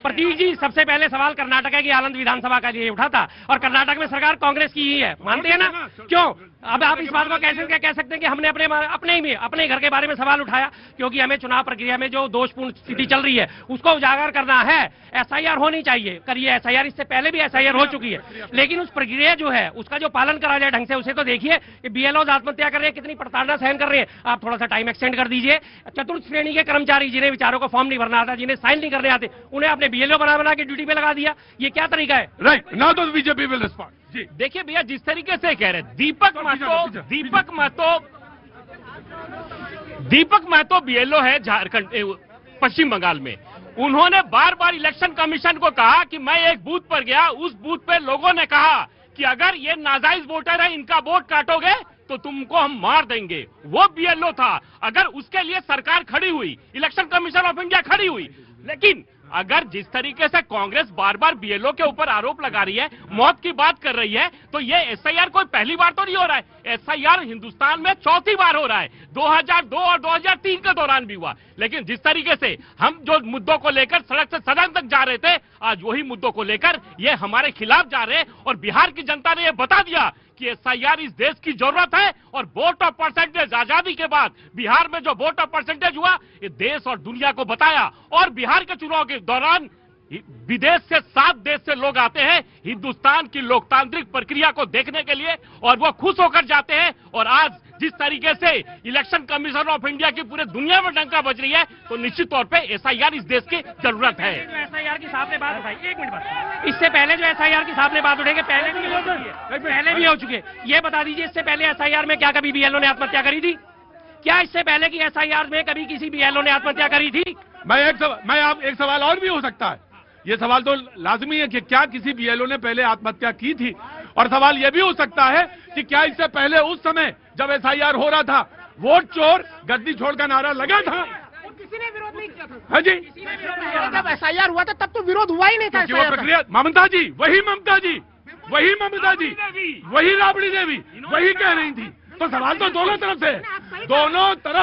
प्रतीक जी, सबसे पहले सवाल कर्नाटक की आनंद विधानसभा का लिए उठा था और कर्नाटक में सरकार कांग्रेस की ही है, मानते हैं ना? क्यों? अब आप इस बात को कैसे कह सकते हैं कि हमने अपने घर के बारे में सवाल उठाया? क्योंकि हमें चुनाव प्रक्रिया में जो दोषपूर्ण स्थिति चल रही है उसको उजागर करना है। एसआईआर होनी चाहिए, करिए एसआईआर। इससे पहले भी एसआईआर हो चुकी है, लेकिन उस प्रक्रिया जो है उसका जो पालन करा जाए ढंग से, उसे तो देखिए कि बीएलओ आत्महत्या कर रहे हैं, कितनी प्रताड़ना सहन कर रहे हैं। आप थोड़ा सा टाइम एक्सटेंड कर दीजिए। चतुर्थ श्रेणी के कर्मचारी जिन्हें विचारों को फॉर्म नहीं भरना आता, जिन्हें साइन नहीं करने आते, उन्हें आपने बीएलओ बना के ड्यूटी पे लगा दिया। ये क्या तरीका है? Right now the BJP will respond. जी देखिए भैया, जिस तरीके से कह रहे दीपक महतो बीएलओ है झारखंड पश्चिम बंगाल में। उन्होंने बार बार इलेक्शन कमीशन को कहा कि मैं एक बूथ पर गया, उस बूथ पे लोगों ने कहा कि अगर ये नाजायज वोटर है, इनका वोट काटोगे तो तुमको हम मार देंगे। वो बीएलओ था। अगर उसके लिए सरकार खड़ी हुई, इलेक्शन कमीशन ऑफ इंडिया खड़ी हुई, लेकिन अगर जिस तरीके से कांग्रेस बार बार बीएलओ के ऊपर आरोप लगा रही है, मौत की बात कर रही है, तो ये एसआईआर कोई पहली बार तो नहीं हो रहा है। एसआईआर हिंदुस्तान में चौथी बार हो रहा है। 2002 और 2003 के दौरान भी हुआ। लेकिन जिस तरीके से हम जो मुद्दों को लेकर सड़क से सदन तक जा रहे थे, आज वही मुद्दों को लेकर ये हमारे खिलाफ जा रहे हैं। और बिहार की जनता ने यह बता दिया कि एसआईआर इस देश की जरूरत है। और वोट ऑफ परसेंटेज आजादी के बाद बिहार में जो वोट ऑफ परसेंटेज हुआ, ये देश और दुनिया को बताया। और बिहार के चुनाव के दौरान विदेश से 7 देश से लोग आते हैं हिंदुस्तान की लोकतांत्रिक प्रक्रिया को देखने के लिए, और वो खुश होकर जाते हैं। और आज जिस तरीके से इलेक्शन कमीशन ऑफ इंडिया की पूरे दुनिया में डंका बज रही है, तो निश्चित तौर पे एसआईआर इस देश की जरूरत है। एसआईआर की साहब ने बात उठाई, एक मिनट बाद, इससे पहले जो एसआईआर की साहब ने बात उठाई, पहले भी हो चुके, ये बता दीजिए इससे पहले एसआईआर में क्या कभी बीएलओ ने आत्महत्या करी थी? क्या इससे पहले की एसआईआर में कभी किसी बीएलओ ने आत्महत्या करी थी? एक सवाल और भी हो सकता है। ये सवाल तो लाजमी है कि क्या किसी बीएलओ ने पहले आत्महत्या की थी, और सवाल यह भी हो सकता है कि क्या इससे पहले उस समय जब एसआईआर हो रहा था, वोट चोर गद्दी छोड़ का नारा लगा था? किसी ने विरोध नहीं किया था। हाँ जी, जब एसआईआर हुआ था तब तो विरोध हुआ ही नहीं था। प्रक्रिया ममता जी, वही राबड़ी देवी वही कह रही थी। तो सवाल तो दोनों तरफ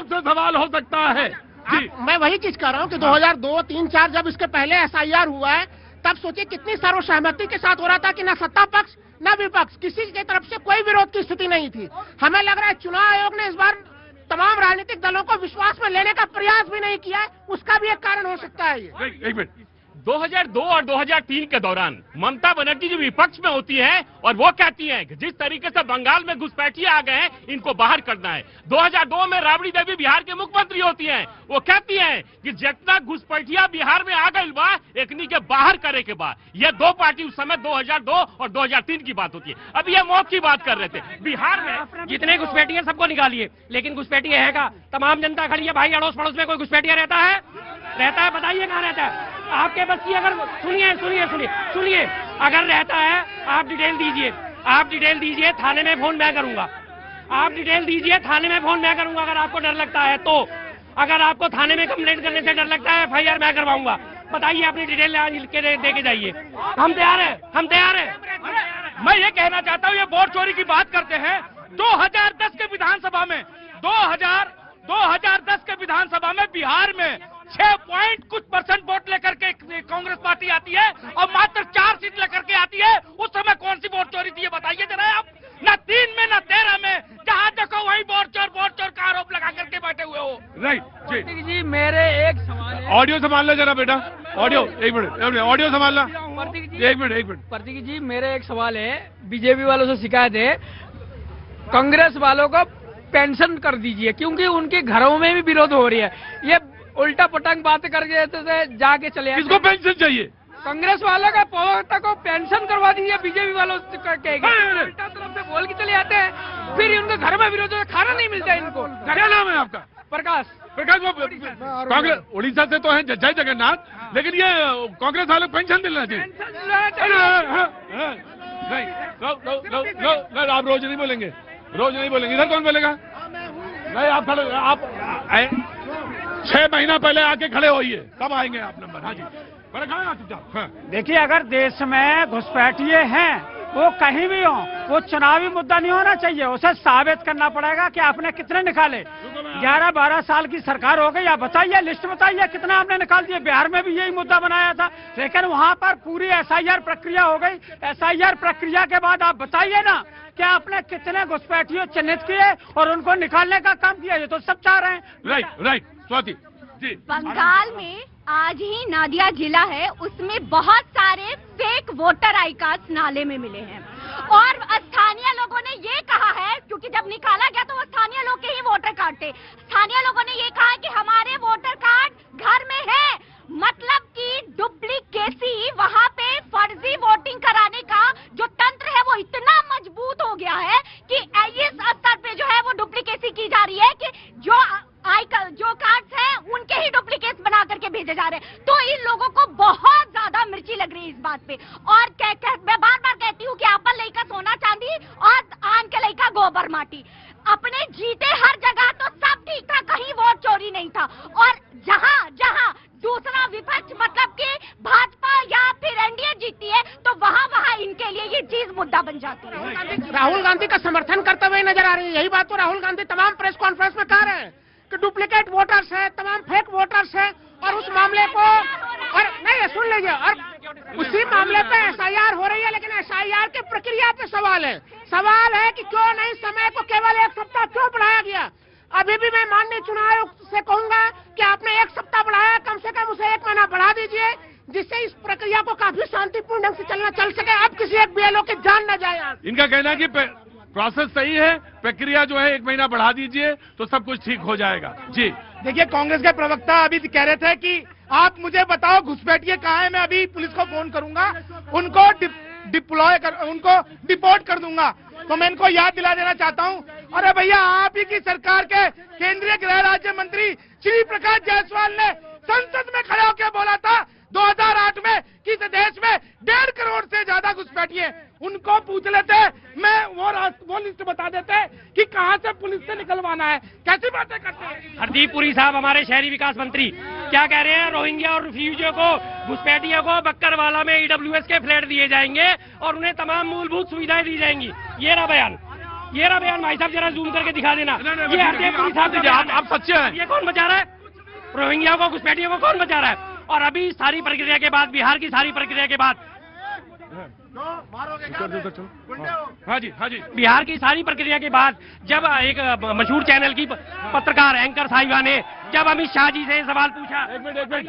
से सवाल हो सकता है। जी मैं वही चीज कह रहा हूँ कि 2002, 3, 4 जब इसके पहले एसआईआर हुआ है, तब सोचिए कितनी सर्वसहमति के साथ हो रहा था कि न सत्ता पक्ष न विपक्ष किसी की तरफ से कोई विरोध की स्थिति नहीं थी। हमें लग रहा है चुनाव आयोग ने इस बार तमाम राजनीतिक दलों को विश्वास में लेने का प्रयास भी नहीं किया है। उसका भी एक कारण हो सकता है ये। एक मिनट, 2002 और 2003 के दौरान ममता बनर्जी जी विपक्ष में होती हैं और वो कहती हैं कि जिस तरीके से बंगाल में घुसपैठिए आ गए हैं, इनको बाहर करना है। 2002 में राबड़ी देवी बिहार के मुख्यमंत्री होती हैं, वो कहती हैं कि जितना घुसपैठिया बिहार में आ गई बा, एकनी के बाहर करे के बाद। ये दो पार्टी उस समय 2002 और 2003 की बात होती है। अब ये मौत की बात कर रहे थे। बिहार में जितने घुसपैठिए सबको निकालिए, लेकिन घुसपैठिए है का? तमाम जनता खड़ी है भाई। अड़ोस पड़ोस में कोई घुसपैठिया रहता है? बताइए कहाँ रहता है? आपके बस की अगर सुनिए, अगर रहता है आप डिटेल दीजिए, थाने में फोन मैं करूंगा। आप डिटेल दीजिए, थाने में फोन मैं करूंगा अगर आपको डर लगता है तो। अगर आपको थाने में कंप्लेंट करने से डर लगता है, एफआईआर मैं करवाऊंगा। बताइए, अपनी डिटेल लिख के दे के जाइए। हम तैयार हैं। मैं ये कहना चाहता हूँ, ये वोट चोरी की बात करते हैं। 2010 के विधानसभा में 2010 के विधानसभा में बिहार में 6% वोट लेकर के कांग्रेस पार्टी आती है और मात्र 4 सीट लेकर के आती है। उस समय कौन सी वोट चोरी थी ये बताइए जरा आप। न 3 में न 13 में, जहाँ देखो वही वोट चोर का आरोप लगा करके बैठे हुए हो। राइट जी, मेरे एक सवाल है। ऑडियो संभाल लो जरा बेटा, ऑडियो एक मिनट ऑडियो संभालना। एक मिनट प्रतीक जी, मेरे एक सवाल है। बीजेपी वालों से शिकायत है, कांग्रेस वालों को पेंशन कर दीजिए, क्योंकि उनके घरों में भी विरोध हो रही है। ये उल्टा पटंग बातें करके जाके चले आते। किसको पेंशन चाहिए? कांग्रेस वालों का प्रवक्ता को पेंशन करवा दीजिए। बीजेपी वालों से उल्टा तरफ से बोल के चले आते हैं, फिर उनके घर में विरोध, खाना नहीं मिलता इनको। क्या नाम है आपका? प्रकाश। वो कांग्रेस उड़ीसा से तो है जय जगन्नाथ, लेकिन ये कांग्रेस वाले पेंशन दिलाना चाहिए। नहीं, आप रोज नहीं बोलेंगे। इधर कौन बोलेगा? नहीं, आप खड़े, आप 6 महीना पहले आके खड़े होइए, कब आएंगे आप नंबर? हाँ जी, चुपचाप। हाँ। देखिए, अगर देश में घुसपैठिए हैं वो कहीं भी हो, वो चुनावी मुद्दा नहीं होना चाहिए। उसे साबित करना पड़ेगा कि आपने कितने निकाले। 11-12 साल की सरकार हो गई, आप बताइए, लिस्ट बताइए कितना आपने निकाल दिया। बिहार में भी यही मुद्दा बनाया था, लेकिन वहां पर पूरी SIR प्रक्रिया हो गई। SIR प्रक्रिया के बाद आप बताइए ना कि आपने कितने घुसपैठियों चिन्हित किए और उनको निकालने का काम किया। ये तो सब चाह रहे हैं। राइट स्वाति जी। बंगाल में आज ही नादिया जिला है, उसमें बहुत सारे फेक वोटर आई कार्ड नाले में मिले हैं और स्थानीय लोगों ने ये कहा है, क्योंकि जब निकाला गया तो वो स्थानीय लोग के ही वोटर कार्ड थे, स्थानीय लोगों ने ये कहा कि हमारे वोटर कार्ड घर में है, मतलब कि डुप्लीकेसी, वहाँ पे फर्जी वोटिंग कराने का जो तंत्र है वो इतना मजबूत हो गया है कि इस स्तर पे जो है वो डुप्लीकेसी की जा रही है कि जो कार्ड्स हैं उनके ही डुप्लीकेट बना करके भेजे जा रहे हैं। तो इन लोगों को बहुत ज्यादा मिर्ची लग रही है इस बात पे। और मैं बार बार कहती हूँ कि आपन लइका सोना चांदी और आन के लइका गोबर माटी। अपने जीते हर जगह तो सब ठीक था, कहीं वोट चोरी नहीं था। और जहाँ जहाँ दूसरा विपक्ष मतलब कि भाजपा या फिर NDA जीतती है तो वहाँ इनके लिए ये चीज मुद्दा बन जाती है। राहुल गांधी का समर्थन करते हुए नजर आ रही है। यही बात तो राहुल गांधी तमाम प्रेस कॉन्फ्रेंस में कह रहे हैं कि डुप्लीकेट वोटर्स है, तमाम फेक वोटर्स है और उस मामले को और नहीं सुन लीजिए, और उसी मामले पे SIR हो रही है। लेकिन SIR की प्रक्रिया पे सवाल है कि क्यों नहीं समय को केवल 1 सप्ताह क्यों बढ़ाया गया। अभी भी मैं माननीय चुनाव आयोग से कहूंगा कि आपने 1 सप्ताह बढ़ाया, कम से कम उसे 1 महीना बढ़ा दीजिए, जिससे इस प्रक्रिया को काफी शांतिपूर्ण ढंग से चल सके। अब किसी एक BLO की जान न जाए। इनका कहना है कि प्रोसेस सही है, प्रक्रिया जो है 1 महीना बढ़ा दीजिए तो सब कुछ ठीक हो जाएगा। जी देखिए, कांग्रेस के प्रवक्ता अभी कह रहे थे कि आप मुझे बताओ घुसपैठिए कहाँ है, मैं अभी पुलिस को फोन करूंगा, उनको उनको डिपोर्ट कर दूंगा। तो मैं इनको याद दिला देना चाहता हूं, अरे भैया, आप ही की सरकार के केंद्रीय गृह राज्य मंत्री श्री प्रकाश जायसवाल ने संसद में खड़े होकर बोला था 2008 में कि इस देश में 1.5 करोड़ से ज्यादा घुसपैठिए। उनको पूछ लेते, मैं वो लिस्ट बता देते कि कहां से पुलिस से निकलवाना है। कैसी बातें करते हैं। हरदीप पुरी साहब हमारे शहरी विकास मंत्री क्या कह रहे हैं, रोहिंग्या और रिफ्यूजियों को, घुसपैठियों को बक्करवाला में EWS के फ्लैट दिए जाएंगे और उन्हें तमाम मूलभूत सुविधाएं दी जाएंगी। ये रहा बयान भाई साहब, जरा जूम करके दिखा देना। ये हरदीप पुरी साहब, आप सच्चे हैं। ये कौन बचा रहा है? रोहिंग्या को, घुसपैठियों को कौन बचा रहा है? और अभी सारी प्रक्रिया के बाद, बिहार की सारी प्रक्रिया के बाद, हाँ जी बिहार की सारी प्रक्रिया के बाद जब एक मशहूर चैनल की पत्रकार एंकर साहिबा ने जब अमित शाह जी से सवाल पूछा, एक मिनट बताइए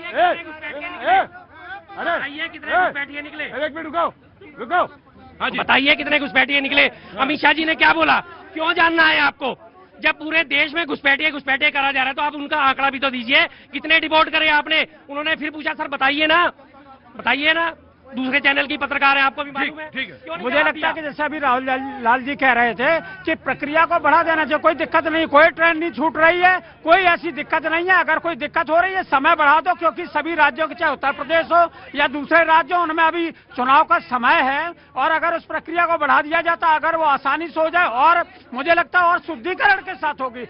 कितने घुसपैठिए निकले, एक मिनट रुको। हाँ जी, बताइए कितने घुसपैठिए निकले। अमित शाह जी ने क्या बोला, क्यों जानना है आपको? जब पूरे देश में घुसपैठिए करा जा रहा है तो आप उनका आंकड़ा भी तो दीजिए, कितने डिपोर्ट करे आपने। उन्होंने फिर पूछा, सर बताइए ना, दूसरे चैनल की पत्रकार है, आपको भी मालूम है। ठीक है। मुझे लगता है कि जैसे अभी राहुल लाल जी कह रहे थे कि प्रक्रिया को बढ़ा देना चाहिए, कोई दिक्कत नहीं, कोई ट्रेन नहीं छूट रही है, कोई ऐसी दिक्कत नहीं है। अगर कोई दिक्कत हो रही है समय बढ़ा दो, क्योंकि सभी राज्यों के, चाहे उत्तर प्रदेश हो या दूसरे राज्य, उनमें अभी चुनाव का समय है। और अगर उस प्रक्रिया को बढ़ा दिया जाता, अगर वो आसानी से हो जाए और मुझे लगता है और शुद्धिकरण के साथ होगी,